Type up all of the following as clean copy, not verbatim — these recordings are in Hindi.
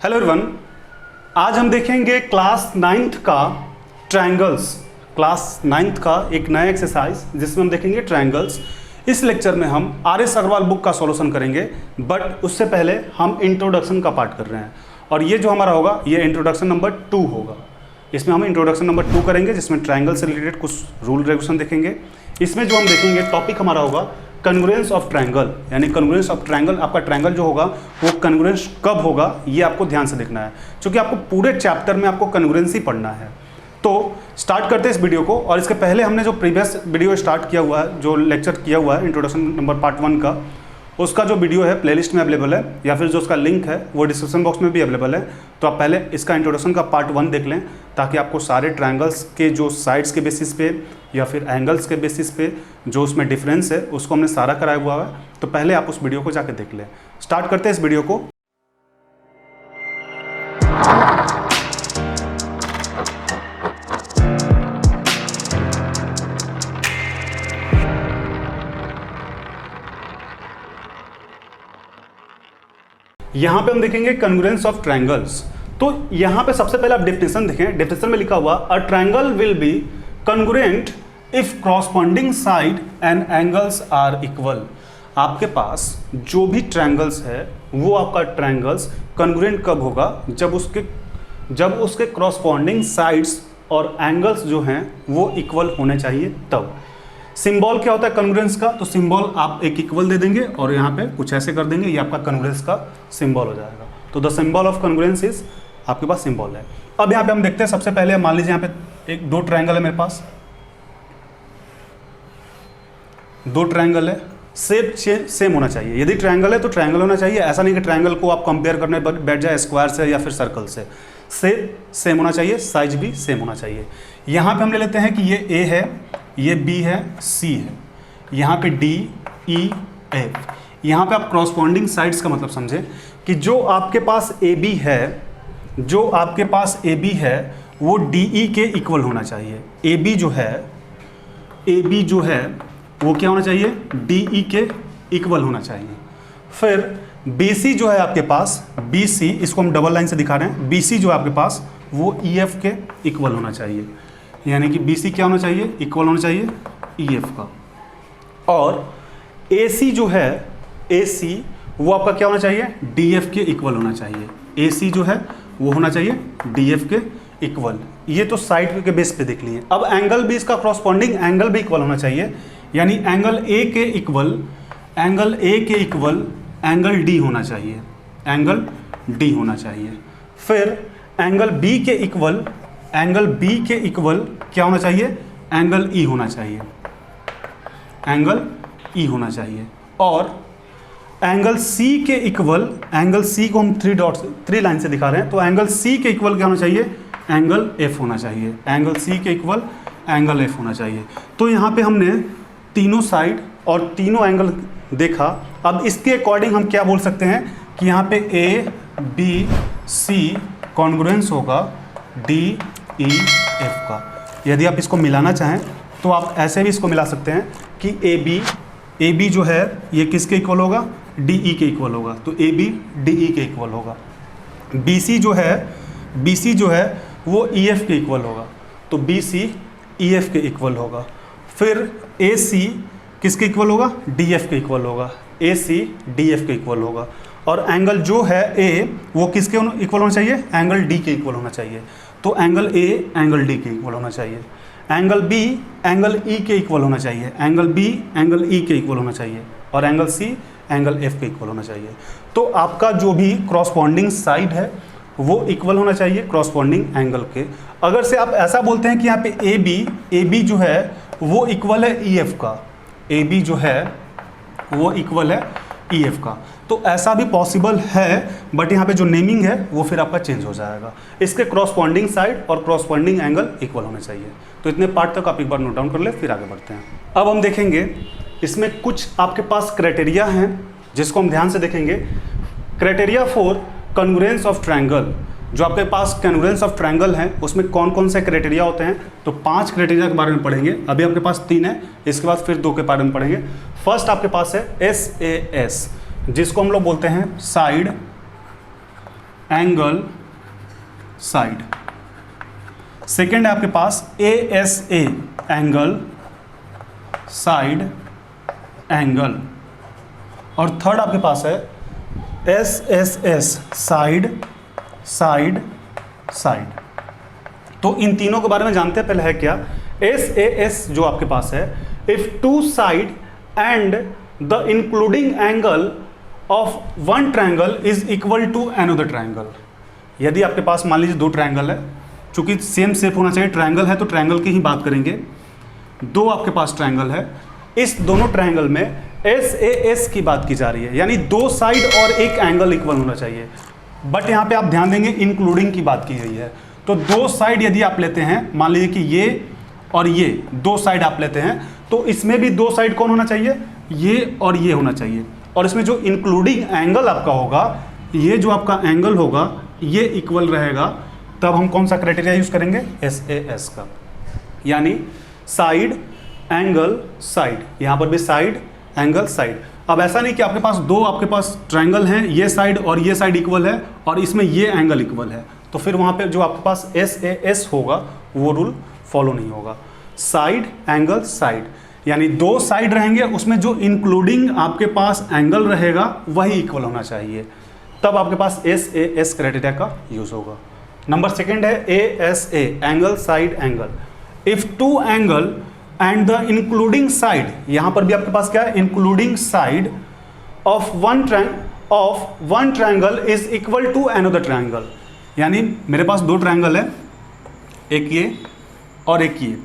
हेलो एवरीवन, आज हम देखेंगे क्लास 9th का ट्रायंगल्स। क्लास 9th का एक नया एक्सरसाइज जिसमें हम देखेंगे ट्रायंगल्स। इस लेक्चर में हम RS अग्रवाल बुक का सॉल्यूशन करेंगे, बट उससे पहले हम इंट्रोडक्शन का पार्ट कर रहे हैं और ये जो हमारा होगा ये इंट्रोडक्शन नंबर 2 होगा। इसमें हम इंट्रोडक्शन नंबर 2 करेंगे जिसमें ट्रायंगल से रिलेटेड कुछ रूल रेगुलेशन देखेंगे। इसमें जो हम देखेंगे टॉपिक हमारा होगा कन्ग्रुएंस ऑफ ट्रायंगल, यानी कन्ग्रुएंस ऑफ ट्रायंगल। आपका ट्रायंगल जो होगा वो कन्ग्रुएंस कब होगा ये आपको ध्यान से देखना है, क्योंकि आपको पूरे चैप्टर में आपको कन्ग्रुएंस ही पढ़ना है। तो स्टार्ट करते हैं इस वीडियो को। और इसके पहले हमने जो प्रीवियस वीडियो स्टार्ट किया हुआ है, जो लेक्चर किया हुआ है इंट्रोडक्शन नंबर पार्ट 1 का, उसका जो वीडियो है प्लेलिस्ट में अवेलेबल है, या फिर जो उसका लिंक है वो डिस्क्रिप्शन बॉक्स में भी अवेलेबल है। तो आप पहले इसका इंट्रोडक्शन का पार्ट 1 देख लें, ताकि आपको सारे ट्रायंगल्स के जो साइड्स के बेसिस पे या फिर एंगल्स के बेसिस पे जो उसमें डिफरेंस है उसको हमने सारा कराया हुआ है। तो पहले आप उस वीडियो को जाके देख लें। स्टार्ट करते हैं इस वीडियो को। यहाँ पे हम देखेंगे कन्ग्रुएंस ऑफ ट्रायंगल्स। तो यहाँ पे सबसे पहले आप डेफिनेशन देखें। डेफिनेशन में लिखा हुआ a triangle will be congruent if corresponding side and angles are equal. आपके पास जो भी ट्रायंगल्स है वो आपका ट्रायंगल्स कन्ग्रुएंट कब होगा, जब उसके कॉरस्पॉन्डिंग साइड्स और एंगल्स जो हैं वो इक्वल होने चाहिए तब। सिंबल क्या होता है कन्ग्रुएंस का? तो सिंबल आप एक इक्वल दे देंगे और यहाँ पे कुछ ऐसे कर देंगे, ये आपका कन्ग्रुएंस का सिंबल हो जाएगा। तो द सिंबल ऑफ कन्ग्रुएंस इज, आपके पास सिंबल है। अब यहाँ पे हम देखते हैं, सबसे पहले मान लीजिए यहाँ पे दो ट्रायंगल है मेरे पास, दो ट्रायंगल है, सेम होना चाहिए। यदि ट्रायंगल है तो ट्रायंगल होना चाहिए। ऐसा नहीं कि ट्रायंगल को आप कंपेयर करने बैठ जाए स्क्वायर से या फिर सर्कल से। सेम होना चाहिए, साइज भी सेम होना चाहिए। यहाँ पे हम ले लेते हैं कि ये ए है, ये बी है, सी है, यहाँ पे डी, ई, एफ। यहाँ पे आप क्रॉसपॉन्डिंग साइड्स का मतलब समझें कि जो आपके पास ए बी है, जो आपके पास ए बी है वो डी ई के इक्वल होना चाहिए। ए बी जो है वो क्या होना चाहिए? डी ई के इक्वल होना चाहिए। फिर बी सी जो है आपके पास, बी सी, इसको हम डबल लाइन से दिखा रहे हैं, बी सी जो है आपके पास वो ई एफ के इक्वल होना चाहिए। यानी कि बी सी क्या होना चाहिए? इक्वल होना चाहिए ई एफ का। और ए सी जो है, ए सी वो आपका क्या होना चाहिए? डी एफ के इक्वल होना चाहिए। ए सी जो है वो होना चाहिए डी एफ के इक्वल। ये तो साइड के बेस पे देख लिए। अब एंगल भी, इसका कॉरस्पॉन्डिंग एंगल भी इक्वल होना चाहिए, यानी एंगल ए के इक्वल एंगल डी होना चाहिए, एंगल डी होना चाहिए। फिर एंगल बी के इक्वल क्या होना चाहिए? एंगल ई होना चाहिए, एंगल ई होना चाहिए। और एंगल सी के इक्वल, एंगल सी को हम 3 लाइन से दिखा रहे हैं, तो एंगल सी के इक्वल क्या होना चाहिए? एंगल एफ होना चाहिए, एंगल सी के इक्वल एंगल एफ होना चाहिए। तो यहाँ पे हमने तीनों साइड और तीनों एंगल देखा। अब इसके अकॉर्डिंग हम क्या बोल सकते हैं कि यहाँ पे ए बी सी कॉन्ग्रुएंस होगा डी ई एफ का। यदि आप इसको मिलाना चाहें तो आप ऐसे भी इसको मिला सकते हैं कि ए बी जो है ये किसके इक्वल होगा? डी ई के इक्वल होगा। तो ए बी डी ई के इक्वल होगा। बी सी जो है वो ई एफ के इक्वल होगा, तो बी सी ई एफ के इक्वल होगा। फिर ए सी किसके इक्वल होगा? डी एफ के इक्वल होगा, ए सी डी एफ के इक्वल होगा। और एंगल जो है ए वो किसके इक्वल होना चाहिए? एंगल डी के इक्वल होना चाहिए। तो एंगल ए एंगल डी के इक्वल होना चाहिए। एंगल बी एंगल ई के इक्वल होना चाहिए, एंगल बी एंगल ई के इक्वल होना चाहिए। और एंगल सी एंगल एफ के इक्वल होना चाहिए। तो आपका जो भी क्रॉसपॉन्डिंग साइड है वो इक्वल होना चाहिए क्रॉसपॉन्डिंग एंगल के। अगर से आप ऐसा बोलते हैं कि यहाँ पे ए बी जो है वो इक्वल है ई एफ का, ए बी जो है वो इक्वल है ई एफ का, तो ऐसा भी पॉसिबल है, बट यहाँ पे जो नेमिंग है वो फिर आपका चेंज हो जाएगा। इसके क्रॉसपॉन्डिंग साइड और क्रॉसपॉन्डिंग एंगल इक्वल होने चाहिए। तो इतने पार्ट तक आप एक बार नोट डाउन कर ले, फिर आगे बढ़ते हैं। अब हम देखेंगे इसमें कुछ आपके पास क्राइटेरिया हैं जिसको हम ध्यान से देखेंगे। Criteria for congruence of triangle. जो आपके पास कन्ग्रुएंस ऑफ ट्रायंगल है उसमें कौन कौन से क्राइटेरिया होते हैं? तो 5 क्राइटेरिया के बारे में पढ़ेंगे। अभी आपके पास 3 है, इसके बाद फिर 2 के बारे में पढ़ेंगे। फर्स्ट आपके पास है SAS, जिसको हम लोग बोलते हैं साइड एंगल साइड। सेकेंड है आपके पास ASA, एंगल साइड एंगल। और थर्ड आपके पास है SSS, साइड साइड साइड। तो इन तीनों के बारे में जानते हैं। पहले है क्या, SAS जो आपके पास है, if two side and the including angle of one triangle is equal to another triangle. यदि आपके पास मान लीजिए दो ट्रायंगल है, चूंकि सेम शेप होना चाहिए, ट्रायंगल है तो ट्रायंगल की ही बात करेंगे। दो आपके पास ट्रायंगल है, इस दोनों ट्रायंगल में SAS की बात की जा रही है, यानी दो साइड और एक एंगल इक्वल होना चाहिए। बट यहाँ पे आप ध्यान देंगे इंक्लूडिंग की बात की गई है। तो दो साइड यदि आप लेते हैं, मान लीजिए कि ये और ये दो साइड आप लेते हैं, तो इसमें भी दो साइड कौन होना चाहिए, ये और ये होना चाहिए। और इसमें जो इंक्लूडिंग एंगल आपका होगा, ये जो आपका एंगल होगा ये इक्वल रहेगा। तब हम कौन सा क्राइटेरिया यूज करेंगे, SAS का, यानी साइड एंगल साइड। यहाँ पर भी साइड एंगल साइड। अब ऐसा नहीं कि आपके पास दो आपके पास ट्रायंगल हैं, ये साइड और ये साइड इक्वल है और इसमें ये एंगल इक्वल है, तो फिर वहाँ पे जो आपके पास SAS होगा वो रूल फॉलो नहीं होगा। साइड एंगल साइड, यानी दो साइड रहेंगे, उसमें जो इंक्लूडिंग आपके पास एंगल रहेगा वही इक्वल होना चाहिए, तब आपके पास SAS क्राइटेरिया का यूज होगा। नंबर सेकेंड है ASA, angle side angle. If two angle and the including side, यहां पर भी आपके पास क्या है, including side of one triangle is equal to another triangle. यानी मेरे पास दो ट्रायंगल है, एक ये और एक ये,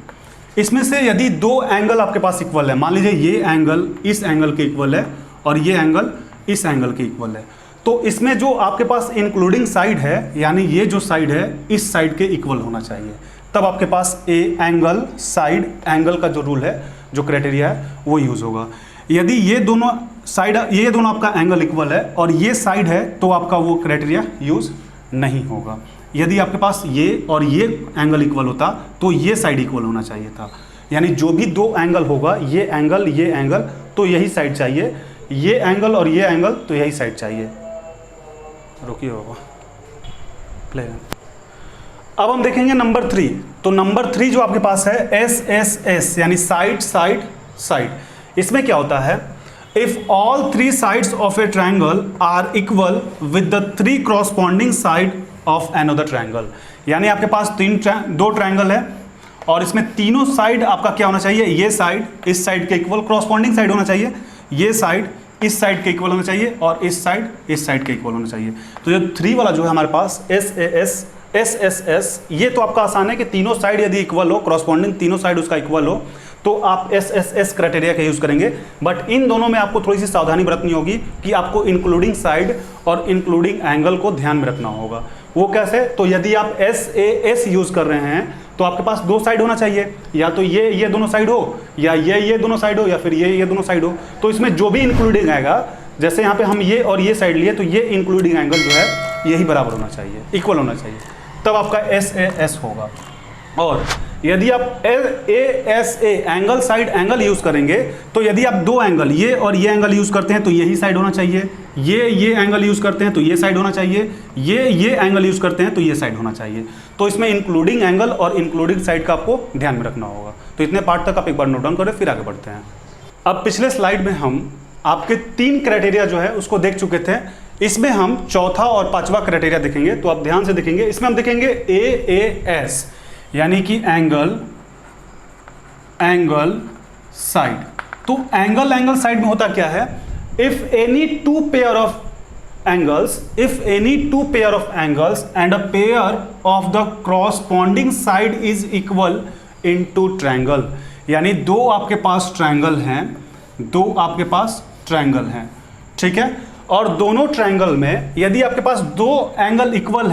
इसमें से यदि दो एंगल आपके पास इक्वल है, मान लीजिए ये एंगल इस एंगल के इक्वल है और ये एंगल इस एंगल के इक्वल है, तो इसमें जो आपके पास इंक्लूडिंग साइड है, यानी ये जो साइड है इस साइड के इक्वल होना चाहिए, तब आपके पास एंगल साइड एंगल का जो रूल है, जो क्राइटेरिया है वो यूज होगा। यदि ये दोनों साइड, ये दोनों आपका एंगल इक्वल है और ये साइड है, तो आपका वो क्राइटेरिया यूज नहीं होगा। यदि आपके पास ये और ये एंगल इक्वल होता तो ये साइड इक्वल होना चाहिए था, यानी जो भी दो एंगल होगा, ये एंगल तो यही साइड चाहिए, ये एंगल और ये एंगल तो यही साइड चाहिए। रुकिए बाबा, प्ले। अब हम देखेंगे नंबर 3। तो नंबर 3 जो आपके पास है SSS, यानी साइड साइड साइड। इसमें क्या होता है, if all three sides of a triangle are equal with the three corresponding side of another triangle. यानी आपके पास दो ट्रायंगल है और इसमें तीनों साइड आपका क्या होना चाहिए, ये साइड इस साइड के इक्वल कॉरस्पॉन्डिंग साइड होना चाहिए, ये साइड इस साइड के इक्वल होना चाहिए और इस साइड के इक्वल होना चाहिए। तो ये 3 वाला जो है हमारे पास SSS, ये तो आपका आसान है कि तीनों साइड यदि इक्वल हो, कॉरस्पॉन्डिंग तीनों साइड उसका इक्वल हो, तो आप SSS क्राइटेरिया का यूज करेंगे। बट इन दोनों में आपको थोड़ी सी सावधानी बरतनी होगी कि आपको इंक्लूडिंग साइड और इंक्लूडिंग एंगल को ध्यान में रखना होगा। वो कैसे, तो यदि आप SAS यूज कर रहे हैं तो आपके पास दो साइड होना चाहिए, या तो ये दोनों साइड हो, या ये दोनों साइड हो, या फिर ये दोनों साइड हो। तो इसमें जो भी इंक्लूडिंग आएगा, जैसे यहाँ पे हम ये और ये साइड लिए, तो ये इंक्लूडिंग एंगल जो है यही बराबर होना चाहिए, इक्वल होना चाहिए, तब आपका SAS होगा। और यदि आप ASA, angle side angle use करेंगे, तो यदि आप दो एंगल, ये और ये एंगल यूज करते हैं तो यही साइड होना चाहिए, ये एंगल यूज करते हैं तो ये साइड होना चाहिए, ये एंगल यूज करते हैं तो ये साइड होना चाहिए। तो इसमें इंक्लूडिंग एंगल और इंक्लूडिंग साइड का आपको ध्यान में रखना होगा। तो इतने पार्ट तक आप एक बार नोट डाउन करें, फिर आगे बढ़ते हैं। अब पिछले स्लाइड में हम आपके 3 क्राइटेरिया जो है उसको देख चुके थे, इसमें हम चौथा और पांचवा क्राइटेरिया देखेंगे। तो आप ध्यान से देखेंगे, इसमें हम देखेंगे AAS, यानी कि एंगल साइड। तो एंगल साइड में होता क्या है, if any two pair of angles and a pair of the corresponding side is equal in two triangle. यानी दो आपके पास ट्रायंगल हैं, ठीक है, और दोनों ट्रायंगल में यदि आपके पास दो एंगल इक्वल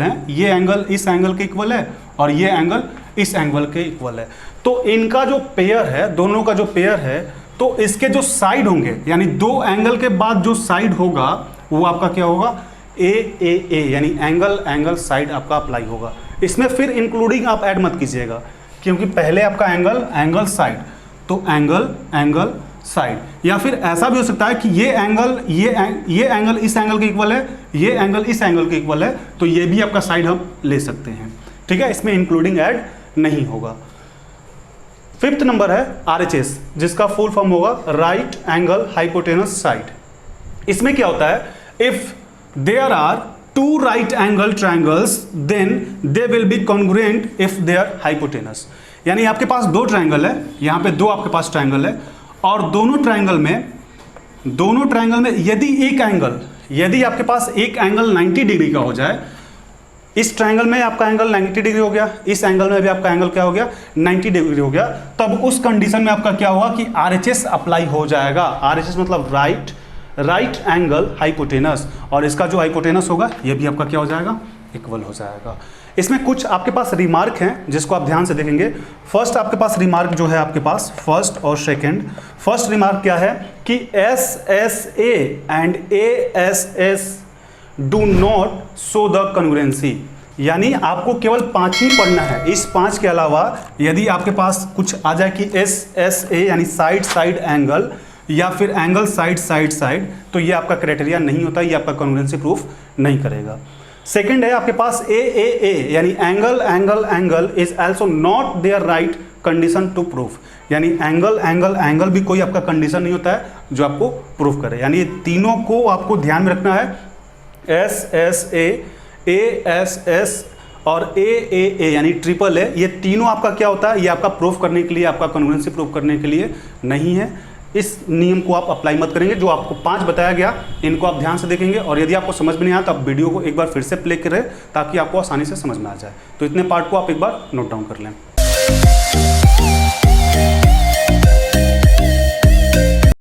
हैं, ये एंगल इस एंगल के इक्वल है और ये एंगल इस एंगल के इक्वल है, तो इनका जो पेयर है, दोनों का जो पेयर है, तो इसके जो साइड होंगे, यानी दो एंगल के बाद जो साइड होगा वो आपका क्या होगा, AAA, यानी एंगल साइड आपका अप्लाई होगा। इसमें फिर इंक्लूडिंग आप ऐड मत कीजिएगा, क्योंकि पहले आपका एंगल साइड, तो एंगल साइड। या फिर ऐसा भी हो सकता है कि ये एंगल इस एंगल के इक्वल है, ये एंगल इस एंगल के इक्वल है, तो ये भी आपका साइड हम ले सकते हैं, ठीक है, इसमें इंक्लूडिंग ऐड नहीं होगा। फिफ्थ नंबर है RHS, जिसका फुल फॉर्म होगा राइट एंगल हाइपोटेनस साइड। इसमें क्या होता है, if there are two right angle triangles then they will be congruent if they are hypotenuse. यानी आपके पास दो ट्रायंगल है, यहाँ पे दो आपके पास ट्रायंगल है, और दोनों ट्रायंगल में यदि आपके पास एक एंगल 90 डिग्री का हो जाए, इस ट्रायंगल में आपका एंगल 90 डिग्री हो गया, इस एंगल में भी आपका एंगल क्या हो गया, 90 डिग्री हो गया, तब उस कंडीशन में आपका क्या होगा कि RHS अप्लाई हो जाएगा। RHS मतलब राइट एंगल हाइपोटेनस, और इसका जो हाइपोटेनस होगा ये भी आपका क्या हो जाएगा, इक्वल हो जाएगा। इसमें कुछ आपके पास रिमार्क हैं जिसको आप ध्यान से देखेंगे। फर्स्ट आपके पास रिमार्क जो है आपके पास फर्स्ट और सेकंड, फर्स्ट रिमार्क क्या है कि SSA and ASS do not show the congruency, यानी आपको केवल 5 ही पढ़ना है। इस 5 के अलावा यदि आपके पास कुछ आ जाए कि SSA यानी साइड एंगल या फिर एंगल साइड, तो ये आपका क्राइटेरिया नहीं होता, ये आपका कन्ग्रुएंसी प्रूफ नहीं करेगा। सेकंड है आपके पास AAA यानी angle is also not there right condition to proof, यानी एंगल भी कोई आपका कंडीशन नहीं होता है जो आपको प्रूफ करे। यानी ये तीनों को आपको ध्यान में रखना है, SSA, ASS और AAA यानी AAA, ये तीनों आपका क्या होता है, ये आपका प्रूफ करने के लिए, आपका कन्ग्रुएंसी प्रूफ करने के लिए नहीं है। इस नियम को आप अप्लाई मत करेंगे। जो आपको 5 बताया गया इनको आप ध्यान से देखेंगे, और यदि आपको समझ में नहीं आया तो आप वीडियो को एक बार फिर से प्ले करें ताकि आपको आसानी से समझ में आ जाए। तो इतने पार्ट को आप एक बार नोट डाउन कर लें।